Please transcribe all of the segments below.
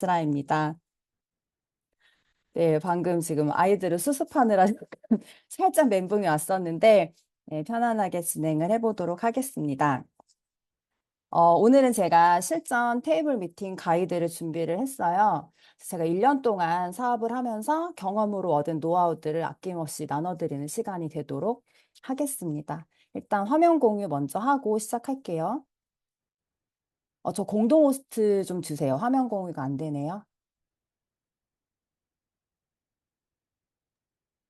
드라입니다. 네, 방금 지금 아이들을 수습하느라 살짝 멘붕이 왔었는데, 네, 편안하게 진행을 해보도록 하겠습니다. 오늘은 제가 실전 테이블 미팅 가이드를 준비를 했어요. 제가 1년 동안 사업을 하면서 경험으로 얻은 노하우들을 아낌없이 나눠드리는 시간이 되도록 하겠습니다. 일단 화면 공유 먼저 하고 시작할게요. 저 공동 호스트 좀 주세요. 화면 공유가 안 되네요.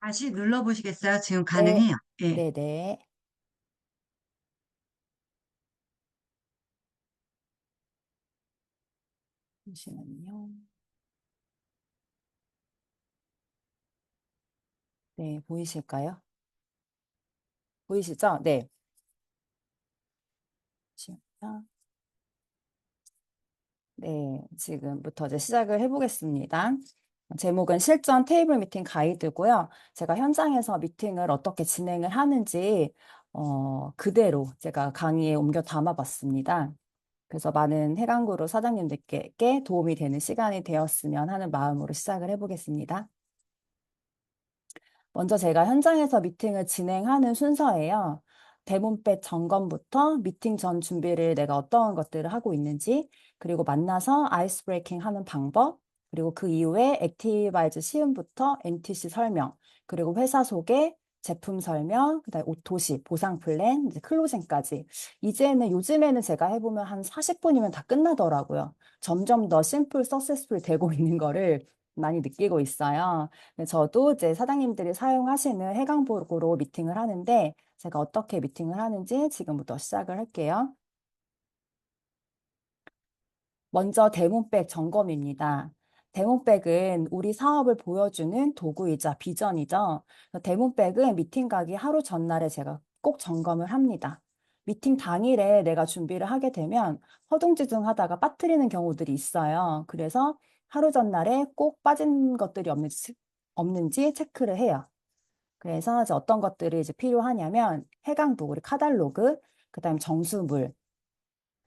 다시 눌러보시겠어요? 지금 네, 가능해요. 예. 네네. 잠시만요. 네, 보이실까요? 보이시죠? 네. 잠시만요. 네, 지금부터 이제 시작을 해보겠습니다. 제목은 실전 테이블 미팅 가이드고요. 제가 현장에서 미팅을 어떻게 진행을 하는지 그대로 제가 강의에 옮겨 담아봤습니다. 그래서 많은 해강그룹 사장님들께 도움이 되는 시간이 되었으면 하는 마음으로 시작을 해보겠습니다. 먼저 제가 현장에서 미팅을 진행하는 순서예요. 대문백 점검부터 미팅 전 준비를 내가 어떤 것들을 하고 있는지, 그리고 만나서 아이스 브레이킹 하는 방법, 그리고 그 이후에 액티바이즈 시음부터 NTC 설명, 그리고 회사 소개, 제품 설명, 그다음에 도시, 보상 플랜, 이제 클로징까지. 요즘에는 제가 해보면 한 40분이면 다 끝나더라고요. 점점 더 심플, 서세스풀 되고 있는 거를 많이 느끼고 있어요. 네, 저도 이제 사장님들이 사용하시는 해강복으로 미팅을 하는데 제가 어떻게 미팅을 하는지 지금부터 시작을 할게요. 먼저 데몬백 점검입니다. 데몬백은 우리 사업을 보여주는 도구이자 비전이죠. 데몬백은 미팅 가기 하루 전날에 제가 꼭 점검을 합니다. 미팅 당일에 내가 준비를 하게 되면 허둥지둥 하다가 빠뜨리는 경우들이 있어요. 그래서 하루 전날에 꼭 빠진 것들이 없는지 체크를 해요. 그래서 이제 어떤 것들이 이제 필요하냐면 해강북, 우리 카달로그, 그다음 정수물,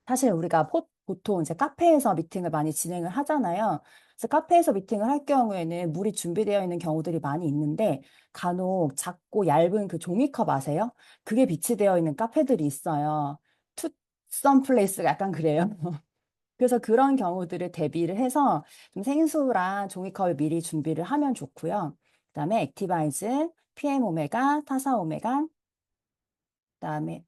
사실 우리가 보통 이제 카페에서 미팅을 많이 진행을 하잖아요. 그래서 카페에서 미팅을 할 경우에는 물이 준비되어 있는 경우들이 많이 있는데 간혹 작고 얇은 그 종이컵 아세요? 그게 비치되어 있는 카페들이 있어요. 투썸 플레이스가 약간 그래요. 그래서 그런 경우들을 대비를 해서 좀 생수랑 종이컵을 미리 준비를 하면 좋고요. 그다음에 액티바이즈, PM 오메가, 타사 오메가, 그다음에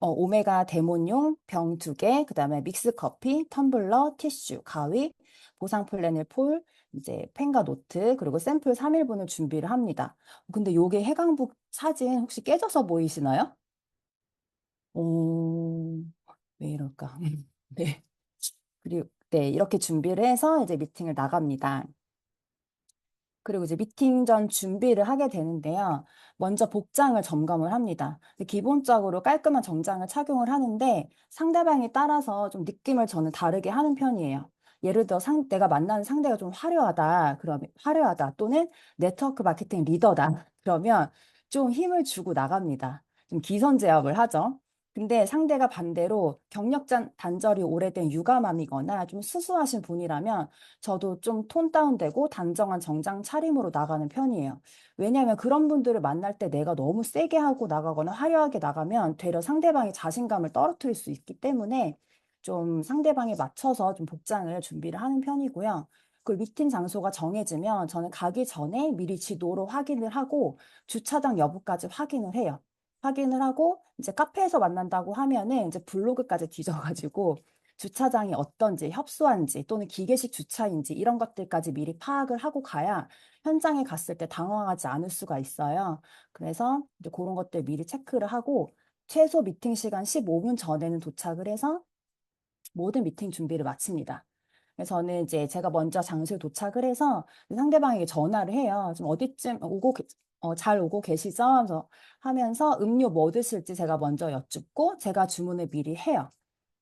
어, 오메가 데몬용 병 2개, 그다음에 믹스 커피, 텀블러, 티슈, 가위, 보상 플래닛 폴, 이제 펜과 노트, 그리고 샘플 3일분을 준비를 합니다. 근데 요게 해강북 사진 혹시 깨져서 보이시나요? 오, 왜 이럴까? 네. 그리고 네, 이렇게 준비를 해서 이제 미팅을 나갑니다. 그리고 이제 미팅 전 준비를 하게 되는데요. 먼저 복장을 점검을 합니다. 근데 기본적으로 깔끔한 정장을 착용을 하는데 상대방에 따라서 좀 느낌을 저는 다르게 하는 편이에요. 예를 들어 내가 만나는 상대가 좀 화려하다. 그러면 화려하다 또는 네트워크 마케팅 리더다. 그러면 좀 힘을 주고 나갑니다. 좀 기선제압을 하죠. 근데 상대가 반대로 단절이 오래된 유감함이거나 좀 수수하신 분이라면 저도 좀 톤 다운되고 단정한 정장 차림으로 나가는 편이에요. 왜냐하면 그런 분들을 만날 때 내가 너무 세게 하고 나가거나 화려하게 나가면 되려 상대방의 자신감을 떨어뜨릴 수 있기 때문에 좀 상대방에 맞춰서 좀 복장을 준비를 하는 편이고요. 그 미팅 장소가 정해지면 저는 가기 전에 미리 지도로 확인을 하고 주차장 여부까지 확인을 해요. 확인을 하고 이제 카페에서 만난다고 하면은 이제 블로그까지 뒤져가지고 주차장이 어떤지, 협소한지 또는 기계식 주차인지 이런 것들까지 미리 파악을 하고 가야 현장에 갔을 때 당황하지 않을 수가 있어요. 그래서 이제 그런 것들 미리 체크를 하고 최소 미팅 시간 15분 전에는 도착을 해서 모든 미팅 준비를 마칩니다. 그래서 저는 이제 제가 먼저 장소에 도착을 해서 상대방에게 전화를 해요. 좀 어디쯤 잘 오고 계시죠? 하면서 음료 뭐 드실지 제가 먼저 여쭙고 제가 주문을 미리 해요.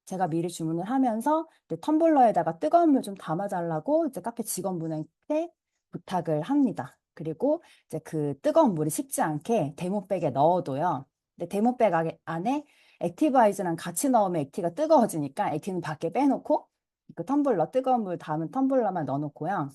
제가 미리 주문을 하면서 이제 텀블러에다가 뜨거운 물 좀 담아달라고 이제 카페 직원분한테 부탁을 합니다. 그리고 이제 그 뜨거운 물이 식지 않게 데모백에 넣어둬요. 근데 데모백 안에 액티바이즈랑 같이 넣으면 액티가 뜨거워지니까 액티는 밖에 빼놓고 그 텀블러, 뜨거운 물 담은 텀블러만 넣어놓고요.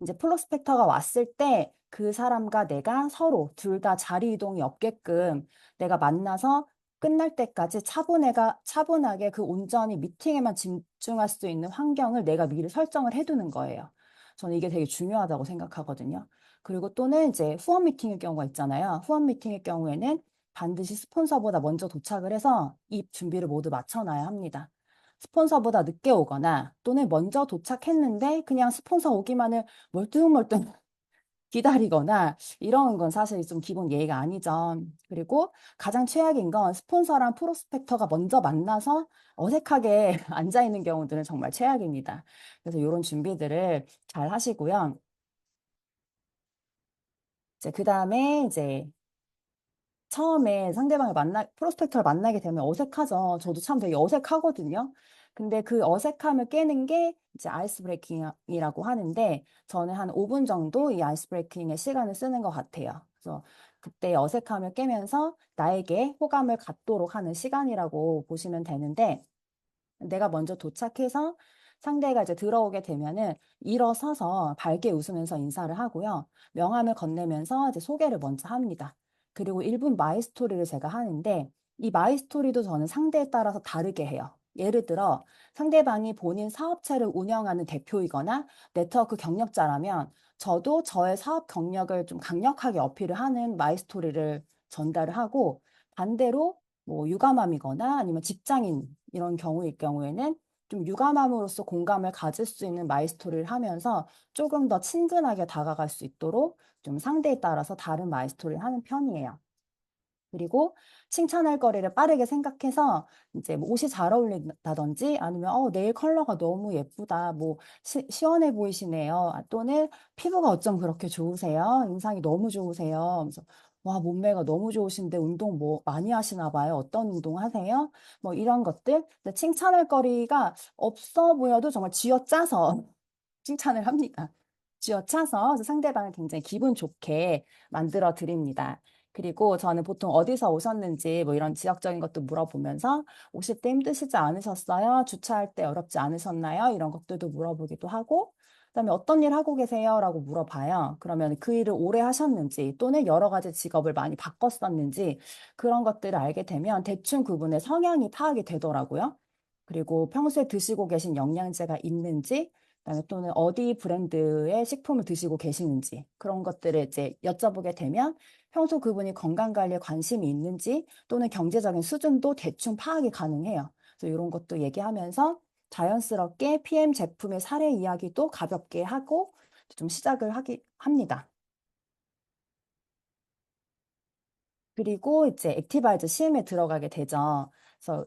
이제 프로스펙터가 왔을 때 그 사람과 내가 서로 둘 다 자리 이동이 없게끔 내가 만나서 끝날 때까지 차분하게 그 온전히 미팅에만 집중할 수 있는 환경을 내가 미리 설정을 해두는 거예요. 저는 이게 되게 중요하다고 생각하거든요. 그리고 또는 이제 후원 미팅일 경우가 있잖아요. 후원 미팅일 경우에는 반드시 스폰서보다 먼저 도착을 해서 이 준비를 모두 마쳐놔야 합니다. 스폰서보다 늦게 오거나 또는 먼저 도착했는데 그냥 스폰서 오기만을 멀뚱멀뚱 기다리거나 이런 건 사실 좀 기본 예의가 아니죠. 그리고 가장 최악인 건 스폰서랑 프로스펙터가 먼저 만나서 어색하게 앉아 있는 경우들은 정말 최악입니다. 그래서 이런 준비들을 잘 하시고요. 이제 그 다음에 이제 처음에 프로스펙터를 만나게 되면 어색하죠. 저도 참 되게 어색하거든요. 근데 그 어색함을 깨는 게 이제 아이스 브레이킹이라고 하는데 저는 한 5분 정도 이 아이스 브레이킹에 시간을 쓰는 것 같아요. 그래서 그때 어색함을 깨면서 나에게 호감을 갖도록 하는 시간이라고 보시면 되는데 내가 먼저 도착해서 상대가 이제 들어오게 되면은 일어서서 밝게 웃으면서 인사를 하고요. 명함을 건네면서 이제 소개를 먼저 합니다. 그리고 1분 마이스토리를 제가 하는데 이 마이스토리도 저는 상대에 따라서 다르게 해요. 예를 들어 상대방이 본인 사업체를 운영하는 대표이거나 네트워크 경력자라면 저도 저의 사업 경력을 좀 강력하게 어필을 하는 마이스토리를 전달을 하고 반대로 뭐 유감함이거나 아니면 직장인 이런 경우일 경우에는 좀 유감함으로써 공감을 가질 수 있는 마이스토리를 하면서 조금 더 친근하게 다가갈 수 있도록 좀 상대에 따라서 다른 마이스토리를 하는 편이에요. 그리고 칭찬할 거리를 빠르게 생각해서 이제 뭐 옷이 잘 어울린다든지 아니면 네일 컬러가 너무 예쁘다. 뭐 시원해 보이시네요. 또는 피부가 어쩜 그렇게 좋으세요? 인상이 너무 좋으세요. 그래서 와, 몸매가 너무 좋으신데 운동 뭐 많이 하시나 봐요. 어떤 운동 하세요? 뭐 이런 것들. 근데 칭찬할 거리가 없어 보여도 정말 쥐어짜서 칭찬을 합니다. 쥐어짜서 그래서 상대방을 굉장히 기분 좋게 만들어 드립니다. 그리고 저는 보통 어디서 오셨는지 뭐 이런 지역적인 것도 물어보면서 오실 때 힘드시지 않으셨어요? 주차할 때 어렵지 않으셨나요? 이런 것들도 물어보기도 하고 그다음에 어떤 일 하고 계세요? 라고 물어봐요. 그러면 그 일을 오래 하셨는지 또는 여러 가지 직업을 많이 바꿨었는지 그런 것들을 알게 되면 대충 그분의 성향이 파악이 되더라고요. 그리고 평소에 드시고 계신 영양제가 있는지 그다음에 또는 어디 브랜드의 식품을 드시고 계시는지 그런 것들을 이제 여쭤보게 되면 평소 그분이 건강 관리에 관심이 있는지 또는 경제적인 수준도 대충 파악이 가능해요. 그래서 이런 것도 얘기하면서 자연스럽게 PM 제품의 사례 이야기도 가볍게 하고 좀 시작을 합니다. 그리고 이제 액티바이즈 시음에 들어가게 되죠. 그래서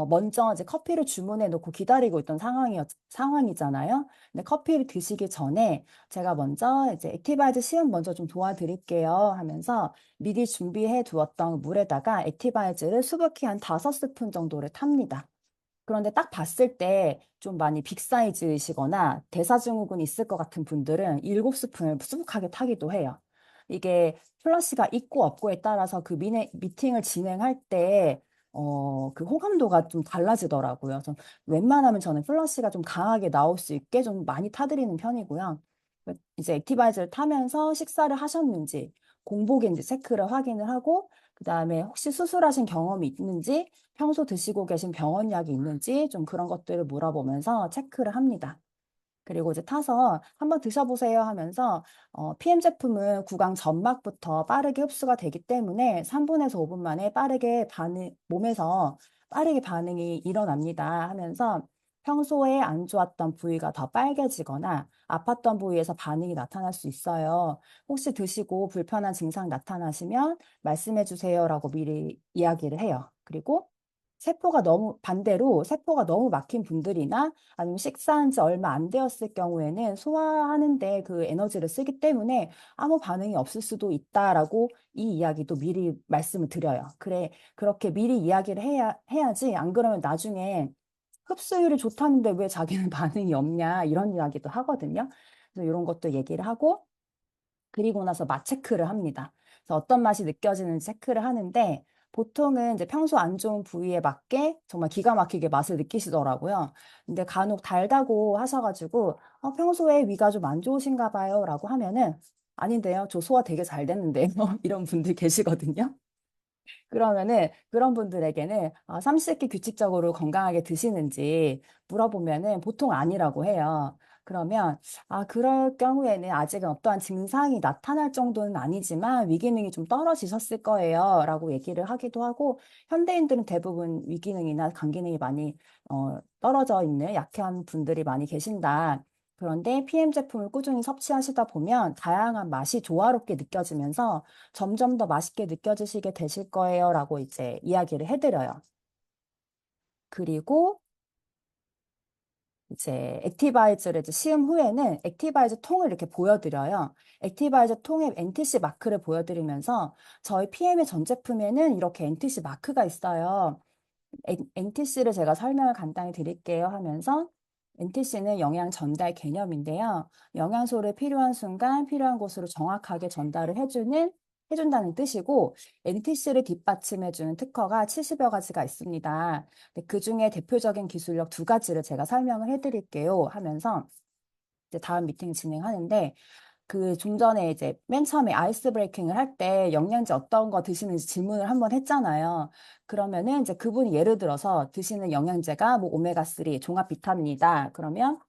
먼저 이제 커피를 주문해 놓고 기다리고 있던 상황이잖아요. 근데 커피를 드시기 전에 제가 먼저 이제 액티바이즈 시음 먼저 좀 도와드릴게요 하면서 미리 준비해 두었던 물에다가 액티바이즈를 수북히 한 5스푼 정도를 탑니다. 그런데 딱 봤을 때 좀 많이 빅 사이즈이시거나 대사증후군 있을 것 같은 분들은 7스푼을 수북하게 타기도 해요. 이게 플러시가 있고 없고에 따라서 그 미팅을 진행할 때 그 호감도가 좀 달라지더라고요. 웬만하면 저는 플러시가 좀 강하게 나올 수 있게 좀 많이 타드리는 편이고요. 이제 액티바이저를 타면서 식사를 하셨는지, 공복인지 체크를 확인을 하고, 그 다음에 혹시 수술하신 경험이 있는지, 평소 드시고 계신 병원 약이 있는지 좀 그런 것들을 물어보면서 체크를 합니다. 그리고 이제 타서 한번 드셔보세요 하면서 PM 제품은 구강 점막부터 빠르게 흡수가 되기 때문에 3분에서 5분 만에 몸에서 빠르게 반응이 일어납니다 하면서 평소에 안 좋았던 부위가 더 빨개지거나 아팠던 부위에서 반응이 나타날 수 있어요. 혹시 드시고 불편한 증상 나타나시면 말씀해 주세요라고 미리 이야기를 해요. 그리고 반대로 세포가 너무 막힌 분들이나 아니면 식사한 지 얼마 안 되었을 경우에는 소화하는데 그 에너지를 쓰기 때문에 아무 반응이 없을 수도 있다라고 이 이야기도 미리 말씀을 드려요. 그래, 그렇게 미리 이야기를 해야지. 안 그러면 나중에 흡수율이 좋다는데 왜 자기는 반응이 없냐 이런 이야기도 하거든요. 그래서 이런 것도 얘기를 하고 그리고 나서 맛 체크를 합니다. 그래서 어떤 맛이 느껴지는지 체크를 하는데 보통은 이제 평소 안 좋은 부위에 맞게 정말 기가 막히게 맛을 느끼시더라고요. 근데 간혹 달다고 하셔가지고, 평소에 위가 좀 안 좋으신가 봐요. 라고 하면은, 아닌데요. 저 소화 되게 잘 됐는데요. 이런 분들 계시거든요. 그러면은 그런 분들에게는 삼시세끼 규칙적으로 건강하게 드시는지 물어보면은 보통 아니라고 해요. 그러면 그럴 경우에는 아직은 어떠한 증상이 나타날 정도는 아니지만 위기능이 좀 떨어지셨을 거예요. 라고 얘기를 하기도 하고 현대인들은 대부분 위기능이나 간기능이 많이 떨어져 있는 약한 분들이 많이 계신다. 그런데 PM 제품을 꾸준히 섭취하시다 보면 다양한 맛이 조화롭게 느껴지면서 점점 더 맛있게 느껴지시게 되실 거예요. 라고 이제 이야기를 해드려요. 그리고 이제 액티바이저를 이제 시음 후에는 액티바이저 통을 이렇게 보여드려요. 액티바이저 통에 NTC 마크를 보여드리면서 저희 PM의 전 제품에는 이렇게 NTC 마크가 있어요. NTC를 제가 설명을 간단히 드릴게요 하면서 NTC는 영양 전달 개념인데요. 영양소를 필요한 순간 필요한 곳으로 정확하게 전달을 해준다는 뜻이고 NTC를 뒷받침해주는 특허가 70여 가지가 있습니다. 그 중에 대표적인 기술력 두 가지를 제가 설명을 해드릴게요 하면서 이제 다음 미팅 진행하는데 그 좀 전에 이제 맨 처음에 아이스 브레이킹을 할 때 영양제 어떤 거 드시는지 질문을 한번 했잖아요. 그러면은 이제 그분이 예를 들어서 드시는 영양제가 뭐 오메가3 종합 비타민이다. 그러면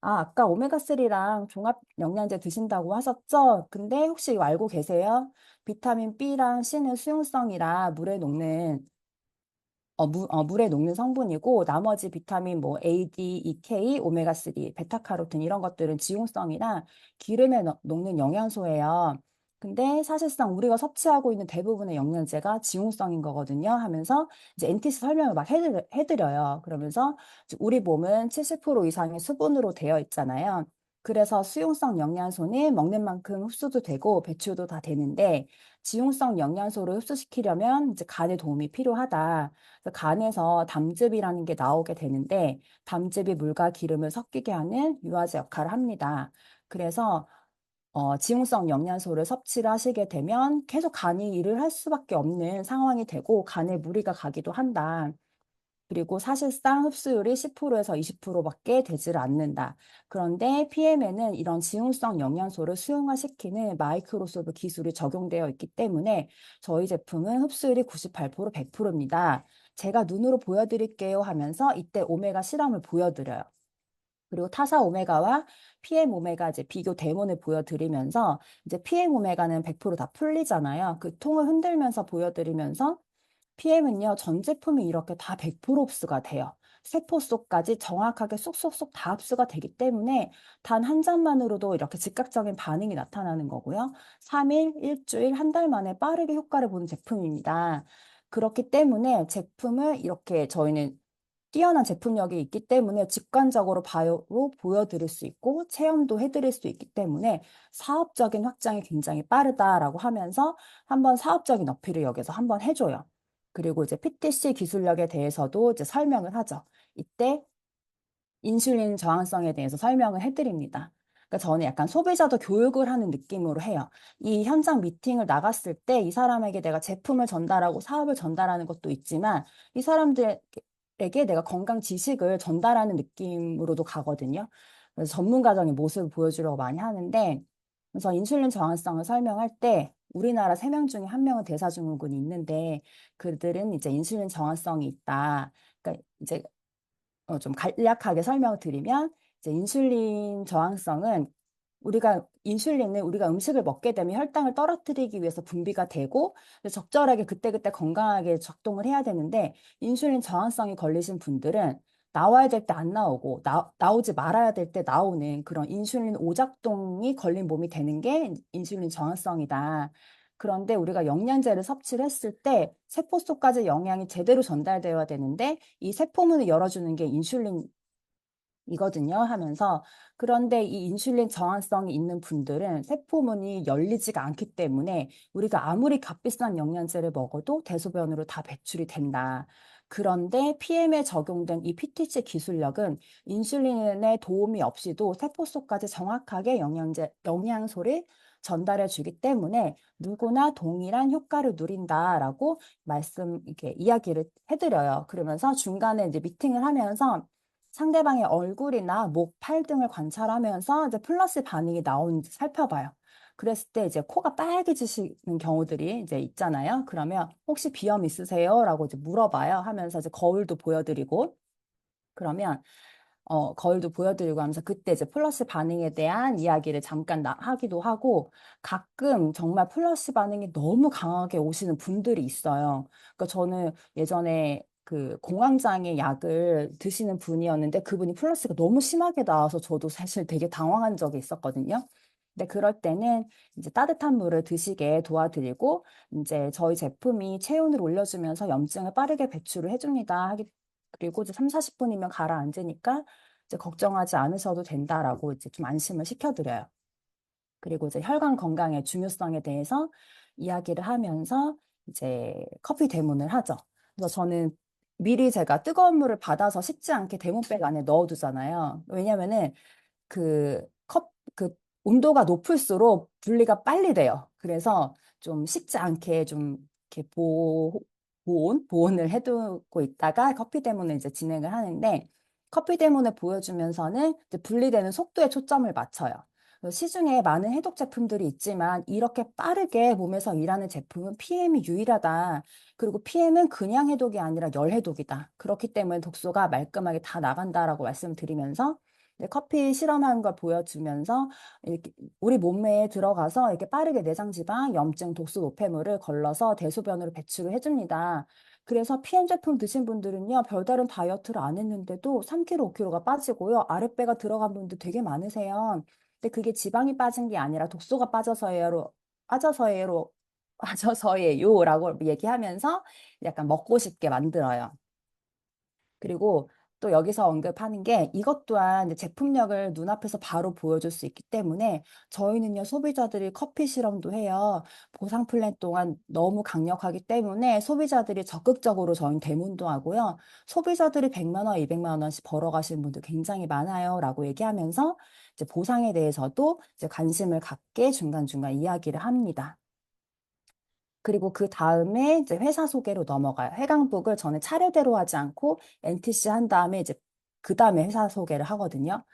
아까 오메가3랑 종합 영양제 드신다고 하셨죠? 근데 혹시 이거 알고 계세요? 비타민 B랑 C는 수용성이라 물에 녹는 성분이고 나머지 비타민 뭐 A, D, E, K, 오메가3, 베타카로틴 이런 것들은 지용성이나 기름에 녹는 영양소예요. 근데 사실상 우리가 섭취하고 있는 대부분의 영양제가 지용성인 거거든요. 하면서 이제 NTC 설명을 막 해드려요. 그러면서 이제 우리 몸은 70% 이상의 수분으로 되어 있잖아요. 그래서 수용성 영양소는 먹는 만큼 흡수도 되고 배출도 다 되는데 지용성 영양소를 흡수시키려면 이제 간의 도움이 필요하다. 그래서 간에서 담즙이라는 게 나오게 되는데 담즙이 물과 기름을 섞이게 하는 유화제 역할을 합니다. 그래서 지용성 영양소를 섭취를 하시게 되면 계속 간이 일을 할 수밖에 없는 상황이 되고 간에 무리가 가기도 한다. 그리고 사실상 흡수율이 10%에서 20%밖에 되지를 않는다. 그런데 PM에는 이런 지용성 영양소를 수용화시키는 마이크로소브 기술이 적용되어 있기 때문에 저희 제품은 흡수율이 98% 100%입니다. 제가 눈으로 보여드릴게요 하면서 이때 오메가 실험을 보여드려요. 그리고 타사 오메가와 PM 오메가 이제 비교 데모를 보여드리면서 이제 PM 오메가는 100%다 풀리잖아요. 그 통을 흔들면서 보여드리면서 PM은요, 전 제품이 이렇게 다 100% 흡수가 돼요. 세포 속까지 정확하게 쏙쏙쏙 다 흡수가 되기 때문에 단 한 잔만으로도 이렇게 즉각적인 반응이 나타나는 거고요. 3일, 일주일, 한 달 만에 빠르게 효과를 보는 제품입니다. 그렇기 때문에 제품을 이렇게 저희는 뛰어난 제품력이 있기 때문에 직관적으로 바로 보여드릴 수 있고 체험도 해드릴 수 있기 때문에 사업적인 확장이 굉장히 빠르다라고 하면서 한번 사업적인 어필을 여기서 한번 해줘요. 그리고 이제 PTC 기술력에 대해서도 이제 설명을 하죠. 이때 인슐린 저항성에 대해서 설명을 해드립니다. 그러니까 저는 약간 소비자도 교육을 하는 느낌으로 해요. 이 현장 미팅을 나갔을 때 이 사람에게 내가 제품을 전달하고 사업을 전달하는 것도 있지만 이 사람들에게 내가 건강 지식을 전달하는 느낌으로도 가거든요. 그래서 전문가적인 모습을 보여주려고 많이 하는데 그래서 인슐린 저항성을 설명할 때 우리나라 3명 중에 1명은 대사증후군이 있는데 그들은 이제 인슐린 저항성이 있다. 그러니까 이제 좀 간략하게 설명을 드리면 이제 인슐린 저항성은 인슐린은 우리가 음식을 먹게 되면 혈당을 떨어뜨리기 위해서 분비가 되고 적절하게 그때그때 건강하게 작동을 해야 되는데 인슐린 저항성이 걸리신 분들은 나와야 될 때 안 나오고 나오지 말아야 될 때 나오는 그런 인슐린 오작동이 걸린 몸이 되는 게 인슐린 저항성이다. 그런데 우리가 영양제를 섭취를 했을 때 세포 속까지 영양이 제대로 전달되어야 되는데 이 세포문을 열어주는 게 인슐린이거든요 하면서 그런데 이 인슐린 저항성이 있는 분들은 세포문이 열리지가 않기 때문에 우리가 아무리 값비싼 영양제를 먹어도 대소변으로 다 배출이 된다. 그런데 PM에 적용된 이 PTC 기술력은 인슐린의 도움이 없이도 세포 속까지 정확하게 영양소를 전달해 주기 때문에 누구나 동일한 효과를 누린다라고 이렇게 이야기를 해드려요. 그러면서 중간에 이제 미팅을 하면서 상대방의 얼굴이나 목, 팔 등을 관찰하면서 이제 플러스 반응이 나오는지 살펴봐요. 그랬을 때 이제 코가 빨개지시는 경우들이 이제 있잖아요. 그러면 혹시 비염 있으세요? 라고 이제 물어봐요. 하면서 이제 거울도 보여드리고 그러면 거울도 보여드리고 하면서 그때 이제 플러스 반응에 대한 이야기를 잠깐 하기도 하고 가끔 정말 플러스 반응이 너무 강하게 오시는 분들이 있어요. 그러니까 저는 예전에 그 공황장애 약을 드시는 분이었는데 그분이 플러스가 너무 심하게 나와서 저도 사실 되게 당황한 적이 있었거든요. 근데 그럴 때는 이제 따뜻한 물을 드시게 도와드리고 이제 저희 제품이 체온을 올려주면서 염증을 빠르게 배출을 해줍니다. 그리고 이제 3, 40분이면 가라앉으니까 이제 걱정하지 않으셔도 된다라고 이제 좀 안심을 시켜드려요. 그리고 이제 혈관 건강의 중요성에 대해서 이야기를 하면서 이제 커피 대문을 하죠. 그래서 저는 미리 제가 뜨거운 물을 받아서 식지 않게 대문백 안에 넣어두잖아요. 왜냐면은 그 온도가 높을수록 분리가 빨리 돼요. 그래서 좀 식지 않게 좀 이렇게 보온을 해두고 있다가 커피 데모는 이제 진행을 하는데 커피 데모를 보여주면서는 이제 분리되는 속도에 초점을 맞춰요. 그래서 시중에 많은 해독 제품들이 있지만 이렇게 빠르게 몸에서 일하는 제품은 PM이 유일하다. 그리고 PM은 그냥 해독이 아니라 열 해독이다. 그렇기 때문에 독소가 말끔하게 다 나간다라고 말씀드리면서 이제 커피 실험하는 걸 보여주면서 이렇게 우리 몸매에 들어가서 이렇게 빠르게 내장 지방, 염증, 독소 노폐물을 걸러서 대소변으로 배출을 해줍니다. 그래서 PM 제품 드신 분들은요, 별다른 다이어트를 안 했는데도 3kg, 5kg가 빠지고요, 아랫배가 들어간 분들 되게 많으세요. 근데 그게 지방이 빠진 게 아니라 독소가 빠져서예로, 빠져서예요라고 얘기하면서 약간 먹고 싶게 만들어요. 그리고 또 여기서 언급하는 게 이것 또한 이제 제품력을 눈앞에서 바로 보여줄 수 있기 때문에 저희는요, 소비자들이 커피 실험도 해요. 보상 플랜 동안 너무 강력하기 때문에 소비자들이 적극적으로 저희는 대문도 하고요. 소비자들이 100만 원, 200만 원씩 벌어가시는 분들 굉장히 많아요. 라고 얘기하면서 이제 보상에 대해서도 이제 관심을 갖게 중간중간 이야기를 합니다. 그리고 그 다음에 이제 회사 소개로 넘어가요. 회강북을 저는 차례대로 하지 않고 NTC 한 다음에 이제 그 다음에 회사 소개를 하거든요.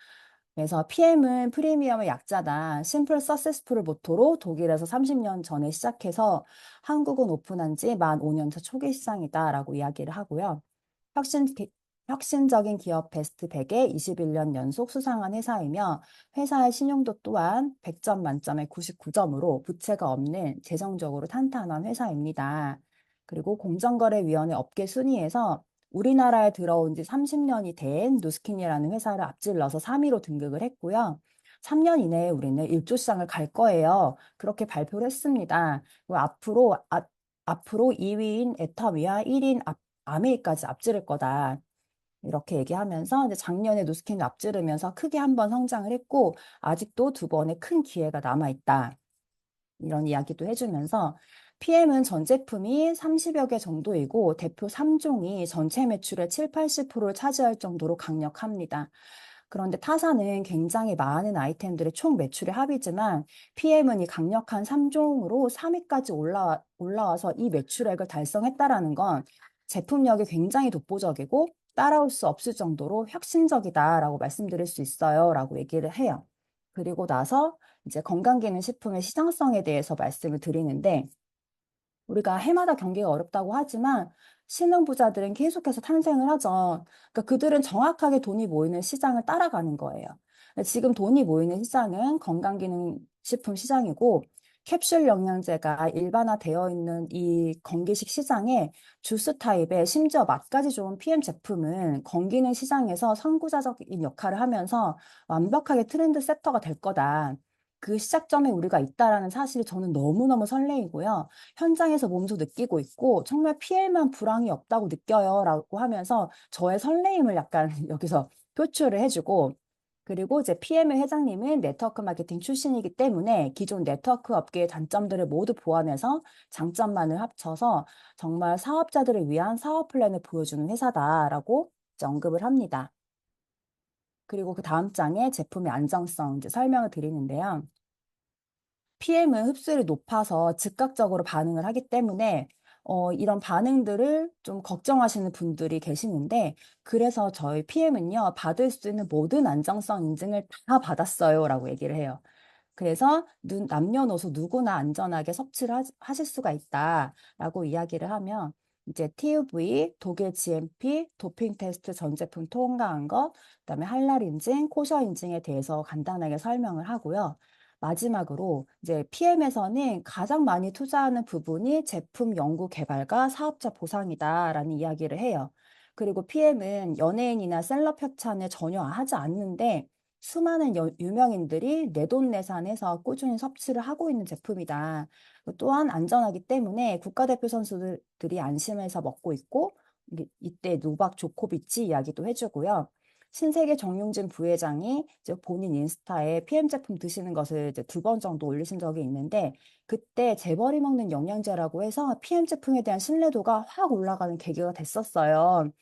그래서 PM은 프리미엄의 약자다. 심플 서세스풀을 모토로 독일에서 30년 전에 시작해서 한국은 오픈한 지 만 5년 차 초기 시장이다라고 이야기를 하고요. 혁신, 혁신적인 기업 베스트 100에 21년 연속 수상한 회사이며 회사의 신용도 또한 100점 만점에 99점으로 부채가 없는 재정적으로 탄탄한 회사입니다. 그리고 공정거래위원회 업계 순위에서 우리나라에 들어온 지 30년이 된 누스킨이라는 회사를 앞질러서 3위로 등극을 했고요. 3년 이내에 우리는 1조 시장을 갈 거예요. 그렇게 발표를 했습니다. 그리고 앞으로 2위인 에타위와 1위인 아메이까지 앞지를 거다. 이렇게 얘기하면서 이제 작년에 누스킨을 앞지르면서 크게 한번 성장을 했고 아직도 두 번의 큰 기회가 남아 있다. 이런 이야기도 해주면서 PM은 전 제품이 30여 개 정도이고 대표 3종이 전체 매출의 7, 80%를 차지할 정도로 강력합니다. 그런데 타사는 굉장히 많은 아이템들의 총 매출의 합이지만 PM은 이 강력한 3종으로 3위까지 올라와서 이 매출액을 달성했다라는 건 제품력이 굉장히 독보적이고 따라올 수 없을 정도로 혁신적이다라고 말씀드릴 수 있어요. 라고 얘기를 해요. 그리고 나서 이제 건강기능식품의 시장성에 대해서 말씀을 드리는데 우리가 해마다 경기가 어렵다고 하지만 신흥 부자들은 계속해서 탄생을 하죠. 그러니까 그들은 정확하게 돈이 모이는 시장을 따라가는 거예요. 지금 돈이 모이는 시장은 건강기능식품 시장이고 캡슐 영양제가 일반화되어 있는 이 건기식 시장에 주스 타입의 심지어 맛까지 좋은 PM 제품은 건기능 시장에서 선구자적인 역할을 하면서 완벽하게 트렌드 세터가 될 거다. 그 시작점에 우리가 있다라는 사실이 저는 너무너무 설레이고요. 현장에서 몸소 느끼고 있고 정말 PL만 불황이 없다고 느껴요 라고 하면서 저의 설레임을 약간 여기서 표출을 해주고 그리고 이제 PM의 회장님은 네트워크 마케팅 출신이기 때문에 기존 네트워크 업계의 단점들을 모두 보완해서 장점만을 합쳐서 정말 사업자들을 위한 사업 플랜을 보여주는 회사다라고 이제 언급을 합니다. 그리고 그 다음 장에 제품의 안정성 이제 설명을 드리는데요. PM은 흡수율이 높아서 즉각적으로 반응을 하기 때문에 이런 반응들을 좀 걱정하시는 분들이 계시는데 그래서 저희 PM은요, 받을 수 있는 모든 안정성 인증을 다 받았어요라고 얘기를 해요. 그래서 남녀노소 누구나 안전하게 섭취를 하실 수가 있다라고 이야기를 하면 이제 TUV, 독일 GMP, 도핑 테스트 전 제품 통과한 것, 그다음에 할랄 인증, 코셔 인증에 대해서 간단하게 설명을 하고요. 마지막으로 이제 PM에서는 가장 많이 투자하는 부분이 제품 연구 개발과 사업자 보상이다라는 이야기를 해요. 그리고 PM은 연예인이나 셀럽 협찬을 전혀 하지 않는데 수많은 유명인들이 내돈내산해서 꾸준히 섭취를 하고 있는 제품이다. 또한 안전하기 때문에 국가대표 선수들이 안심해서 먹고 있고, 이때 노박 조코비치 이야기도 해주고요. 신세계 정용진 부회장이 이제 본인 인스타에 PM 제품 드시는 것을 이제 2번 정도 올리신 적이 있는데, 그때 재벌이 먹는 영양제라고 해서 PM 제품에 대한 신뢰도가 확 올라가는 계기가 됐었어요.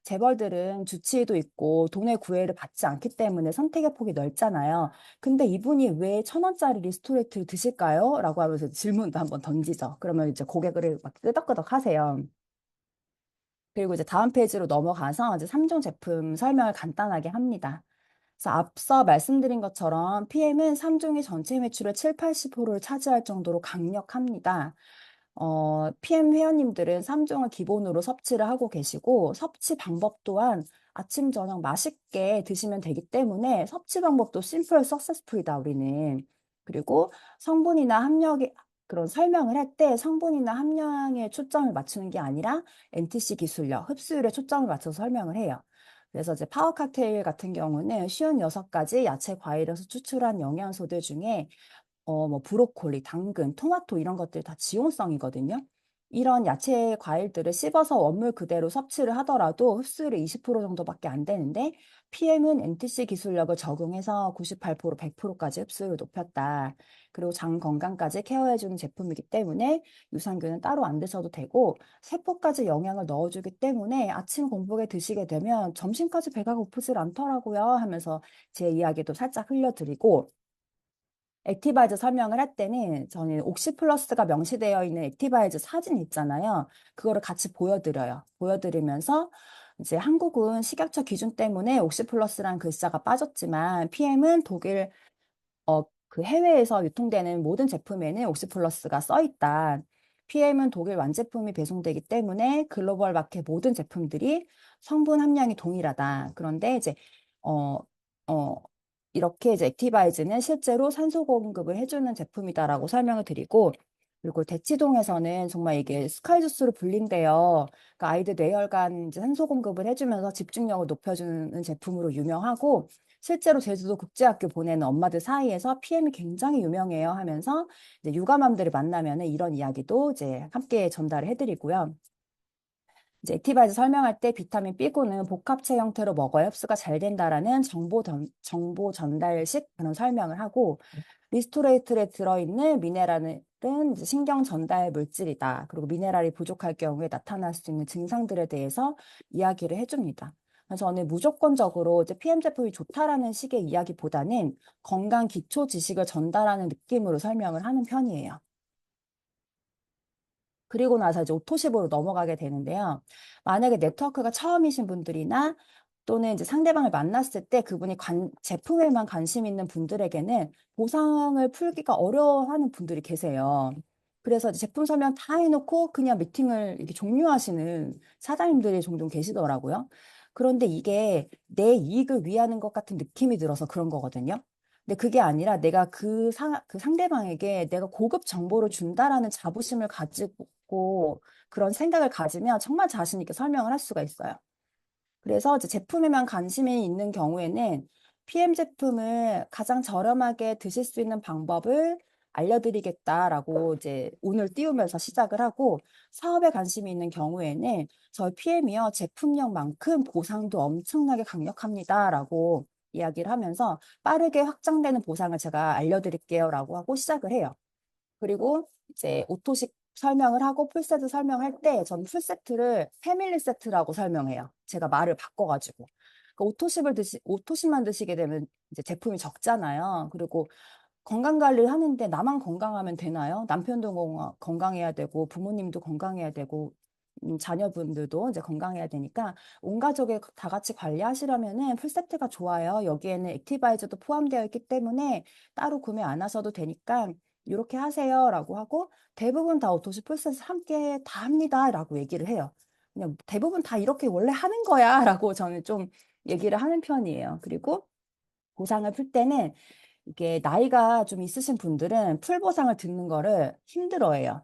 재벌들은 주치의도 있고 돈의 구애를 받지 않기 때문에 선택의 폭이 넓잖아요. 근데 이분이 왜 1,000원짜리 리스토레이트를 드실까요? 라고 하면서 질문도 한번 던지죠. 그러면 이제 고개를 막 끄덕끄덕 하세요. 그리고 이제 다음 페이지로 넘어가서 이제 3종 제품 설명을 간단하게 합니다. 그래서 앞서 말씀드린 것처럼 PM은 3종이 전체 매출의 7, 80%를 차지할 정도로 강력합니다. PM 회원님들은 3종을 기본으로 섭취를 하고 계시고 섭취 방법 또한 아침, 저녁 맛있게 드시면 되기 때문에 섭취 방법도 심플 석세스풀이다, 우리는. 그리고 성분이나 함량이 그런 설명을 할 때 성분이나 함량에 초점을 맞추는 게 아니라 NTC 기술력, 흡수율에 초점을 맞춰서 설명을 해요. 그래서 이제 파워 칵테일 같은 경우는 쉬운 6가지 야채 과일에서 추출한 영양소들 중에 뭐 브로콜리, 당근, 토마토 이런 것들 다 지용성이거든요. 이런 야채 과일들을 씹어서 원물 그대로 섭취를 하더라도 흡수율이 20% 정도밖에 안 되는데 PM은 NTC 기술력을 적용해서 98%, 100%까지 흡수율을 높였다. 그리고 장 건강까지 케어해주는 제품이기 때문에 유산균은 따로 안 드셔도 되고 세포까지 영양을 넣어주기 때문에 아침 공복에 드시게 되면 점심까지 배가 고프질 않더라고요 하면서 제 이야기도 살짝 흘려드리고 액티바이즈 설명을 할 때는 저는 옥시플러스가 명시되어 있는 액티바이즈 사진 있잖아요. 그거를 같이 보여드려요. 보여드리면서 이제 한국은 식약처 기준 때문에 옥시플러스란 글자가 빠졌지만 PM은 독일 그 해외에서 유통되는 모든 제품에는 옥시플러스가 써 있다. PM은 독일 완제품이 배송되기 때문에 글로벌 마켓 모든 제품들이 성분 함량이 동일하다. 그런데 이제 어, 어, 이렇게 이제 액티바이즈는 실제로 산소 공급을 해주는 제품이다라고 설명을 드리고 그리고 대치동에서는 정말 이게 스카이주스로 불린대요. 그러니까 아이들 뇌혈관 이제 산소 공급을 해주면서 집중력을 높여주는 제품으로 유명하고 실제로 제주도 국제학교 보내는 엄마들 사이에서 PM이 굉장히 유명해요 하면서 이제 육아맘들을 만나면은 이런 이야기도 이제 함께 전달을 해드리고요. 이제 액티바이즈 설명할 때 비타민 B군은 복합체 형태로 먹어야 흡수가 잘 된다라는 정보 전달식 그런 설명을 하고 리스토레이트에 들어있는 미네랄은 이제 신경 전달 물질이다. 그리고 미네랄이 부족할 경우에 나타날 수 있는 증상들에 대해서 이야기를 해줍니다. 그래서 저는 무조건적으로 이제 PM 제품이 좋다라는 식의 이야기보다는 건강 기초 지식을 전달하는 느낌으로 설명을 하는 편이에요. 그리고 나서 이제 오토십으로 넘어가게 되는데요. 만약에 네트워크가 처음이신 분들이나 또는 이제 상대방을 만났을 때 그분이 제품에만 관심 있는 분들에게는 보상을 풀기가 어려워하는 분들이 계세요. 그래서 이제 제품 설명 다 해놓고 그냥 미팅을 이렇게 종료하시는 사장님들이 종종 계시더라고요. 그런데 이게 내 이익을 위하는 것 같은 느낌이 들어서 그런 거거든요. 근데 그게 아니라 내가 그 상대방에게 내가 고급 정보를 준다라는 자부심을 가지고 그런 생각을 가지면 정말 자신 있게 설명을 할 수가 있어요. 그래서 이제 제품에만 관심이 있는 경우에는 PM 제품을 가장 저렴하게 드실 수 있는 방법을 알려드리겠다라고 이제 운을 띄우면서 시작을 하고 사업에 관심이 있는 경우에는 저희 PM이요 제품력만큼 보상도 엄청나게 강력합니다라고 이야기를 하면서 빠르게 확장되는 보상을 제가 알려드릴게요라고 하고 시작을 해요. 그리고 이제 오토식 설명을 하고 풀세트 설명할 때 저는 풀세트를 패밀리 세트라고 설명해요. 제가 말을 바꿔가지고. 오토십만 드시게 되면 이제 제품이 적잖아요. 그리고 건강 관리를 하는데 나만 건강하면 되나요? 남편도 건강해야 되고 부모님도 건강해야 되고 자녀분들도 이제 건강해야 되니까 온 가족이 다 같이 관리하시려면은 풀세트가 좋아요. 여기에는 액티바이저도 포함되어 있기 때문에 따로 구매 안 하셔도 되니까 이렇게 하세요라고 하고 대부분 다 오토시 풀세트 함께 다 합니다라고 얘기를 해요. 그냥 대부분 다 이렇게 원래 하는 거야라고 저는 좀 얘기를 하는 편이에요. 그리고 보상을 풀 때는 이게 나이가 좀 있으신 분들은 풀 보상을 듣는 거를 힘들어해요.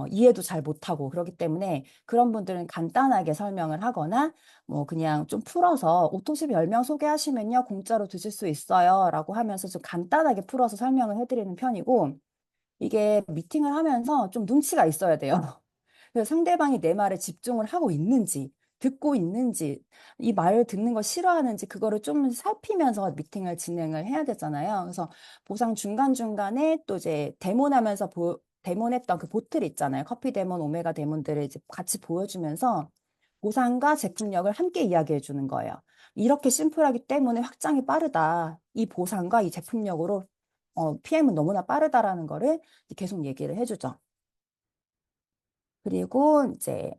이해도 잘 못하고 그렇기 때문에 그런 분들은 간단하게 설명을 하거나 뭐 그냥 좀 풀어서 오토시 별명 소개하시면요 공짜로 드실 수 있어요 라고 하면서 좀 간단하게 풀어서 설명을 해드리는 편이고 이게 미팅을 하면서 좀 눈치가 있어야 돼요. 그래서 상대방이 내 말에 집중을 하고 있는지, 듣고 있는지, 이 말을 듣는 걸 싫어하는지, 그거를 좀 살피면서 미팅을 진행을 해야 되잖아요. 그래서 보상 중간중간에 또 이제 데몬하면서 데몬했던 그 보틀 있잖아요. 커피 데몬, 오메가 데몬들을 이제 같이 보여주면서 보상과 제품력을 함께 이야기해 주는 거예요. 이렇게 심플하기 때문에 확장이 빠르다. 이 보상과 이 제품력으로 PM은 너무나 빠르다라는 거를 계속 얘기를 해주죠. 그리고 이제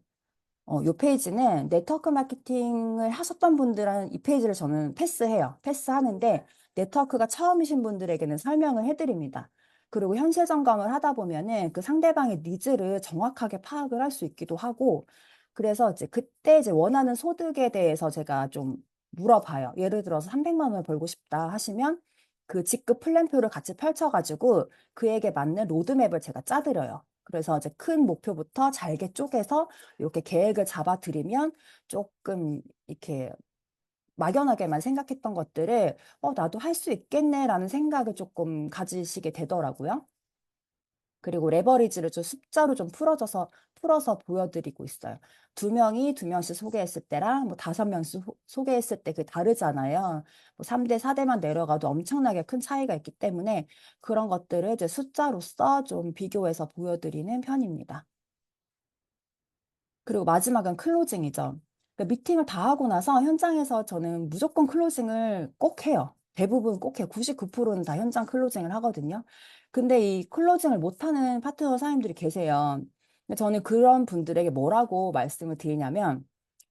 요 페이지는 네트워크 마케팅을 하셨던 분들은 이 페이지를 저는 패스해요. 패스하는데 네트워크가 처음이신 분들에게는 설명을 해드립니다. 그리고 현실 점검을 하다 보면은 그 상대방의 니즈를 정확하게 파악을 할 수 있기도 하고 그래서 이제 그때 이제 원하는 소득에 대해서 제가 좀 물어봐요. 예를 들어서 300만 원을 벌고 싶다 하시면 그 직급 플랜표를 같이 펼쳐가지고 그에게 맞는 로드맵을 제가 짜드려요. 그래서 이제 큰 목표부터 잘게 쪼개서 이렇게 계획을 잡아드리면 조금 이렇게 막연하게만 생각했던 것들을 나도 할 수 있겠네라는 생각을 조금 가지시게 되더라고요. 그리고 레버리지를 좀 숫자로 좀 풀어서 보여드리고 있어요. 두 명이 두 명씩 소개했을 때랑 뭐 다섯 명씩 소개했을 때 그 다르잖아요. 뭐 3대, 4대만 내려가도 엄청나게 큰 차이가 있기 때문에 그런 것들을 이제 숫자로서 좀 비교해서 보여드리는 편입니다. 그리고 마지막은 클로징이죠. 그러니까 미팅을 다 하고 나서 현장에서 저는 무조건 클로징을 꼭 해요. 대부분 꼭 해요. 99%는 다 현장 클로징을 하거든요. 근데 이 클로징을 못하는 파트너 사장님들이 계세요. 근데 저는 그런 분들에게 뭐라고 말씀을 드리냐면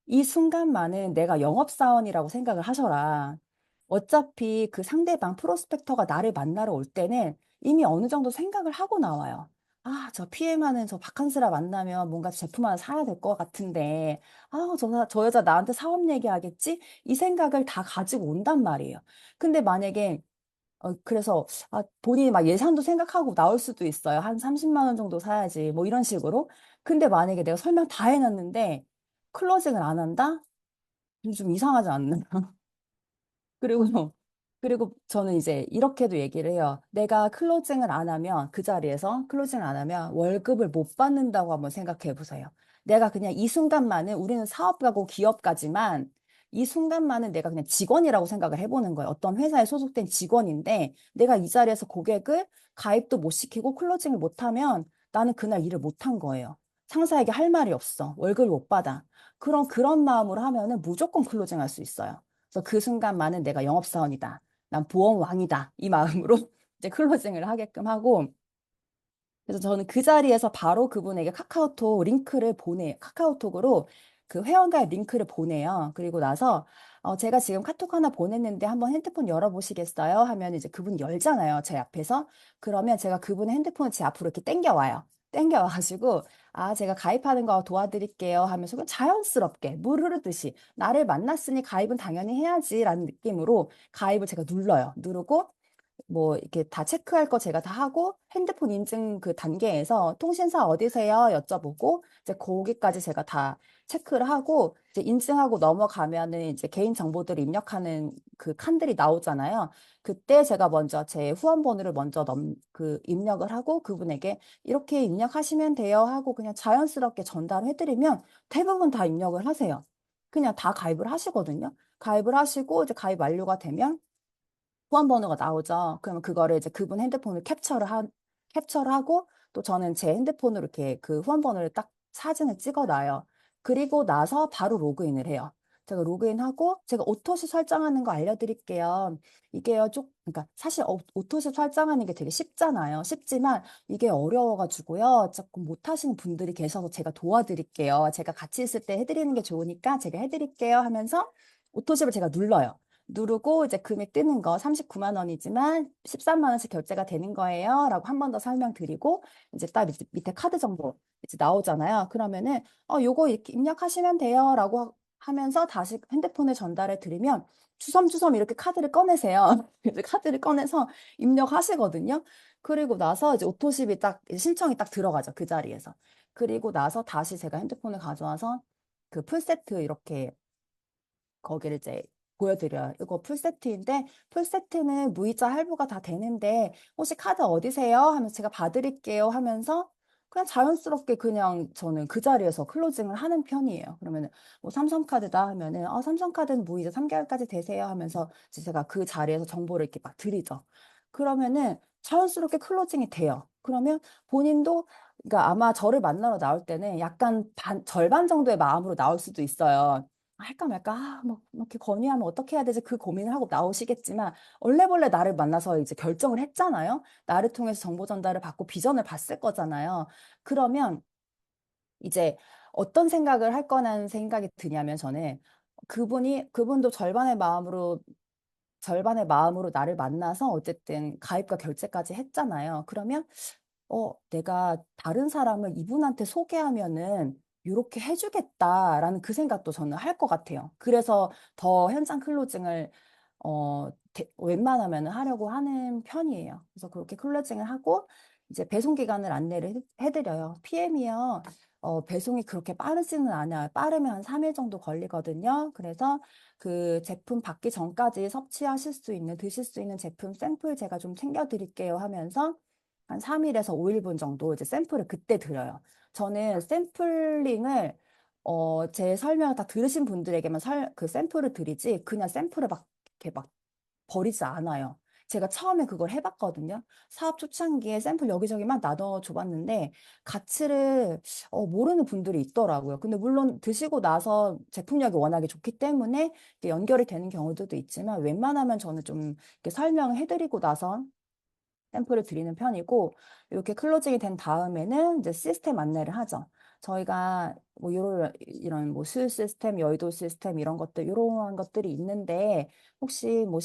이 순간만은 내가 영업사원이라고 생각을 하셔라. 어차피 그 상대방 프로스펙터가 나를 만나러 올 때는 이미 어느 정도 생각을 하고 나와요. 아, 저 PM하는 저 바캉스라 만나면 뭔가 제품 하나 사야 될 것 같은데, 아, 저 여자 나한테 사업 얘기하겠지? 이 생각을 다 가지고 온단 말이에요. 근데 만약에, 그래서, 본인이 막 예산도 생각하고 나올 수도 있어요. 한 30만 원 정도 사야지. 뭐 이런 식으로. 근데 만약에 내가 설명 다 해놨는데, 클로징을 안 한다? 좀 이상하지 않나? 그리고, 그리고 저는 이제 이렇게도 얘기를 해요. 내가 클로징을 안 하면, 그 자리에서 클로징을 안 하면 월급을 못 받는다고 한번 생각해 보세요. 내가 그냥 이 순간만은, 우리는 사업가고 기업가지만, 이 순간만은 내가 그냥 직원이라고 생각을 해보는 거예요. 어떤 회사에 소속된 직원인데, 내가 이 자리에서 고객을 가입도 못 시키고 클로징을 못 하면 나는 그날 일을 못 한 거예요. 상사에게 할 말이 없어. 월급을 못 받아. 그런 마음으로 하면은 무조건 클로징 할 수 있어요. 그래서 그 순간만은 내가 영업사원이다. 난 보험 왕이다. 이 마음으로 이제 클로징을 하게끔 하고, 그래서 저는 그 자리에서 바로 그분에게 카카오톡 링크를 카카오톡으로 그 회원가입 링크를 보내요. 그리고 나서, 제가 지금 카톡 하나 보냈는데 한번 핸드폰 열어보시겠어요? 하면 이제 그분이 열잖아요. 제 앞에서. 그러면 제가 그분의 핸드폰을 제 앞으로 이렇게 땡겨와요. 땡겨와가지고, 제가 가입하는 거 도와드릴게요 하면서 그냥 자연스럽게 물 흐르듯이 나를 만났으니 가입은 당연히 해야지라는 느낌으로 가입을 제가 눌러요. 누르고, 뭐 이렇게 다 체크할 거 제가 다 하고 핸드폰 인증 그 단계에서 통신사 어디세요? 여쭤보고 이제 거기까지 제가 다 체크를 하고 이제 인증하고 넘어가면은 이제 개인 정보들을 입력하는 그 칸들이 나오잖아요. 그때 제가 먼저 제 후원번호를 먼저 입력을 하고 그분에게 이렇게 입력하시면 돼요 하고 그냥 자연스럽게 전달해드리면 대부분 다 입력을 하세요. 그냥 다 가입을 하시거든요. 가입을 하시고 이제 가입 완료가 되면 후원번호가 나오죠. 그러면 그거를 이제 그분 핸드폰을 캡처를 하고 또 저는 제 핸드폰으로 이렇게 그 후원번호를 딱 사진을 찍어 놔요. 그리고 나서 바로 로그인을 해요. 제가 로그인하고 제가 오토시 설정하는 거 알려드릴게요. 이게요, 그러니까 사실 오토시 설정하는 게 되게 쉽잖아요. 쉽지만 이게 어려워가지고요. 조금 못하시는 분들이 계셔서 제가 도와드릴게요. 제가 같이 있을 때 해드리는 게 좋으니까 제가 해드릴게요 하면서 오토십을 제가 눌러요. 누르고 이제 금액 뜨는 거 39만 원이지만 13만 원씩 결제가 되는 거예요. 라고 한 번 더 설명드리고 이제 딱 밑에 카드 정보 이제 나오잖아요. 그러면은 요거 이렇게 입력하시면 돼요. 라고 하면서 다시 핸드폰에 전달해 드리면 주섬주섬 이렇게 카드를 꺼내세요. 그래서 카드를 꺼내서 입력하시거든요. 그리고 나서 이제 오토십이 딱 이제 신청이 딱 들어가죠. 그 자리에서. 그리고 나서 다시 제가 핸드폰을 가져와서 그 풀세트 이렇게 거기를 이제 보여드려요. 이거 풀세트인데 풀세트는 무이자 할부가 다 되는데 혹시 카드 어디세요? 하면서 제가 봐드릴게요 하면서 그냥 자연스럽게 그냥 저는 그 자리에서 클로징을 하는 편이에요. 그러면은 뭐 삼성카드다 하면은 삼성카드는 무이자 3개월까지 되세요 하면서 이제 제가 그 자리에서 정보를 이렇게 막 드리죠. 그러면은 자연스럽게 클로징이 돼요. 그러면 본인도 그러니까 아마 저를 만나러 나올 때는 약간 절반 정도의 마음으로 나올 수도 있어요. 할까 말까, 뭐, 이렇게 건의하면 어떻게 해야 되지? 그 고민을 하고 나오시겠지만, 얼레벌레 나를 만나서 이제 결정을 했잖아요? 나를 통해서 정보 전달을 받고 비전을 봤을 거잖아요. 그러면 이제 어떤 생각을 할 거라는 생각이 드냐면 저는 그분도 절반의 마음으로 나를 만나서 어쨌든 가입과 결제까지 했잖아요. 그러면 내가 다른 사람을 이분한테 소개하면은 이렇게 해주겠다라는 그 생각도 저는 할 것 같아요. 그래서 더 현장 클로징을 웬만하면 하려고 하는 편이에요. 그래서 그렇게 클로징을 하고 이제 배송 기간을 안내를 해드려요. PM이요. 배송이 그렇게 빠르지는 않아요. 빠르면 한 3일 정도 걸리거든요. 그래서 그 제품 받기 전까지 섭취하실 수 있는, 드실 수 있는 제품 샘플 제가 좀 챙겨드릴게요 하면서 한 3일에서 5일분 정도 이제 샘플을 그때 드려요. 저는 샘플링을 제 설명을 다 들으신 분들에게만 그 샘플을 드리지 그냥 샘플을 막 이렇게 막 버리지 않아요. 제가 처음에 그걸 해봤거든요. 사업 초창기에 샘플 여기저기 막 나눠줘봤는데 가치를 모르는 분들이 있더라고요. 근데 물론 드시고 나서 제품력이 워낙에 좋기 때문에 이게 연결이 되는 경우들도 있지만 웬만하면 저는 좀 이렇게 설명을 해드리고 나서 샘플을 드리는 편이고 이렇게 클로징이 된 다음에는 이제 시스템 안내를 하죠. 저희가 뭐 이런 뭐 수유 시스템, 여의도 시스템 이런 것들 이런 것들이 있는데 혹시 뭐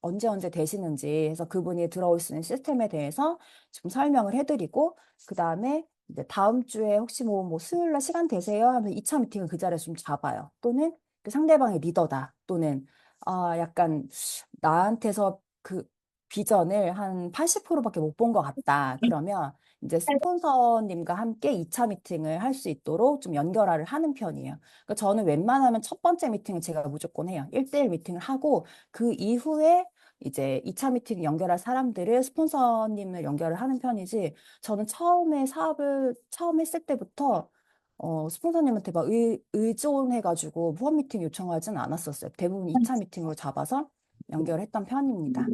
언제 되시는지 해서 그분이 들어올 수 있는 시스템에 대해서 좀 설명을 해드리고 그 다음에 이제 다음 주에 혹시 뭐 수요일 날 시간 되세요? 하면 2차 미팅을 그 자리에서 좀 잡아요. 또는 그 상대방의 리더다. 또는 약간 나한테서 그 비전을 한 80%밖에 못 본 것 같다. 그러면 이제 스폰서님과 함께 2차 미팅을 할 수 있도록 좀 연결을 하는 편이에요. 그러니까 저는 웬만하면 첫 번째 미팅을 제가 무조건 해요. 1대1 미팅을 하고 그 이후에 이제 2차 미팅 연결할 사람들을 스폰서님을 연결을 하는 편이지 저는 처음에 사업을 처음 했을 때부터 스폰서님한테 막 의존해가지고 후원 미팅 요청하진 않았었어요. 대부분 2차 미팅으로 잡아서 연결했던 편입니다.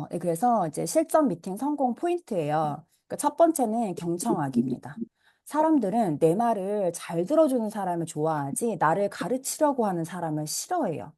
네, 그래서 이제 실전 미팅 성공 포인트예요. 그러니까 첫 번째는 경청하기입니다. 사람들은 내 말을 잘 들어주는 사람을 좋아하지 나를 가르치려고 하는 사람을 싫어해요.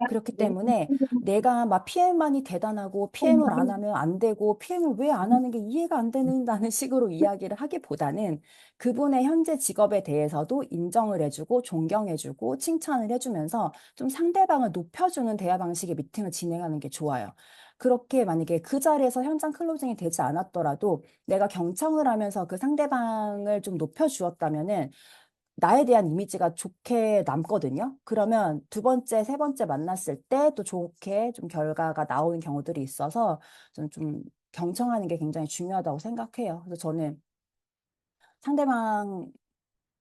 그렇기 때문에 내가 막 PM만이 대단하고 PM을 안 하면 안 되고 PM을 왜 안 하는 게 이해가 안 되는다는 식으로 이야기를 하기보다는 그분의 현재 직업에 대해서도 인정을 해주고 존경해주고 칭찬을 해주면서 좀 상대방을 높여주는 대화 방식의 미팅을 진행하는 게 좋아요. 그렇게 만약에 그 자리에서 현장 클로징이 되지 않았더라도 내가 경청을 하면서 그 상대방을 좀 높여주었다면은 나에 대한 이미지가 좋게 남거든요. 그러면 두 번째, 세 번째 만났을 때 또 좋게 좀 결과가 나오는 경우들이 있어서 저는 좀 경청하는 게 굉장히 중요하다고 생각해요. 그래서 저는 상대방의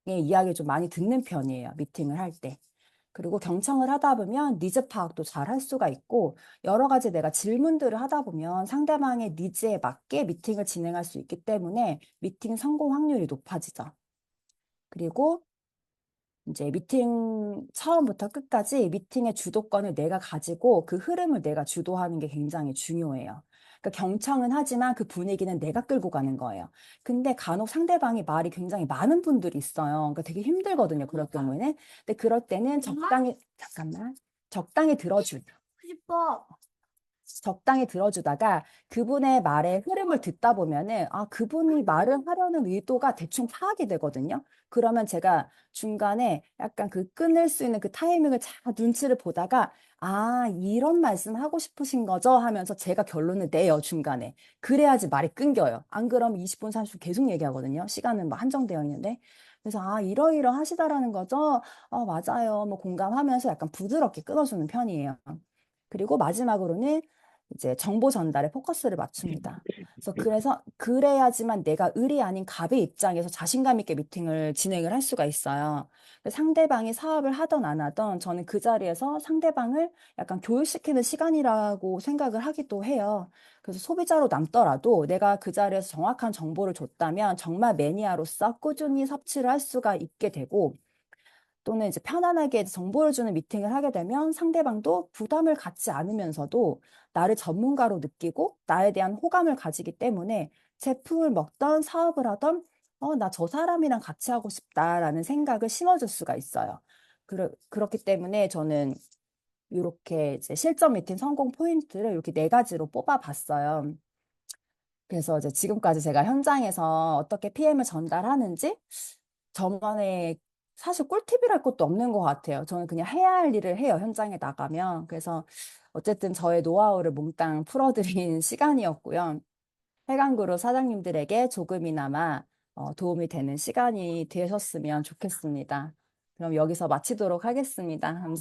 이야기를 좀 많이 듣는 편이에요. 미팅을 할 때. 그리고 경청을 하다 보면 니즈 파악도 잘 할 수가 있고 여러 가지 내가 질문들을 하다 보면 상대방의 니즈에 맞게 미팅을 진행할 수 있기 때문에 미팅 성공 확률이 높아지죠. 그리고 이제 미팅 처음부터 끝까지 미팅의 주도권을 내가 가지고 그 흐름을 내가 주도하는 게 굉장히 중요해요. 그러니까 경청은 하지만 그 분위기는 내가 끌고 가는 거예요. 근데 간혹 상대방이 말이 굉장히 많은 분들이 있어요. 그러니까 되게 힘들거든요. 그럴 경우에는. 근데 그럴 때는 적당히, 잠깐만, 적당히 들어줄. 싶어. 적당히 들어주다가 그분의 말의 흐름을 듣다 보면은 아, 그분이 말을 하려는 의도가 대충 파악이 되거든요. 그러면 제가 중간에 약간 그 끊을 수 있는 그 타이밍을 잘 눈치를 보다가 아, 이런 말씀 하고 싶으신 거죠? 하면서 제가 결론을 내요, 중간에. 그래야지 말이 끊겨요. 안 그러면 20분, 30분 계속 얘기하거든요. 시간은 뭐 한정되어 있는데. 그래서 아, 이러이러 하시다라는 거죠? 맞아요. 뭐 공감하면서 약간 부드럽게 끊어주는 편이에요. 그리고 마지막으로는 이제 정보 전달에 포커스를 맞춥니다. 그래서 그래야지만 내가 을이 아닌 갑의 입장에서 자신감 있게 미팅을 진행을 할 수가 있어요. 상대방이 사업을 하던 안 하던 저는 그 자리에서 상대방을 약간 교육시키는 시간이라고 생각을 하기도 해요. 그래서 소비자로 남더라도 내가 그 자리에서 정확한 정보를 줬다면 정말 매니아로서 꾸준히 섭취를 할 수가 있게 되고 또는 이제 편안하게 정보를 주는 미팅을 하게 되면 상대방도 부담을 갖지 않으면서도 나를 전문가로 느끼고 나에 대한 호감을 가지기 때문에 제품을 먹던 사업을 하던 나 저 사람이랑 같이 하고 싶다라는 생각을 심어줄 수가 있어요. 그렇기 때문에 저는 이렇게 이제 실전 미팅 성공 포인트를 이렇게 네 가지로 뽑아봤어요. 그래서 이제 지금까지 제가 현장에서 어떻게 PM을 전달하는지 저만의 사실 꿀팁이랄 것도 없는 것 같아요. 저는 그냥 해야 할 일을 해요. 현장에 나가면. 그래서 어쨌든 저의 노하우를 몽땅 풀어드린 시간이었고요. 해강그룹 사장님들에게 조금이나마 도움이 되는 시간이 되셨으면 좋겠습니다. 그럼 여기서 마치도록 하겠습니다. 감사합니다.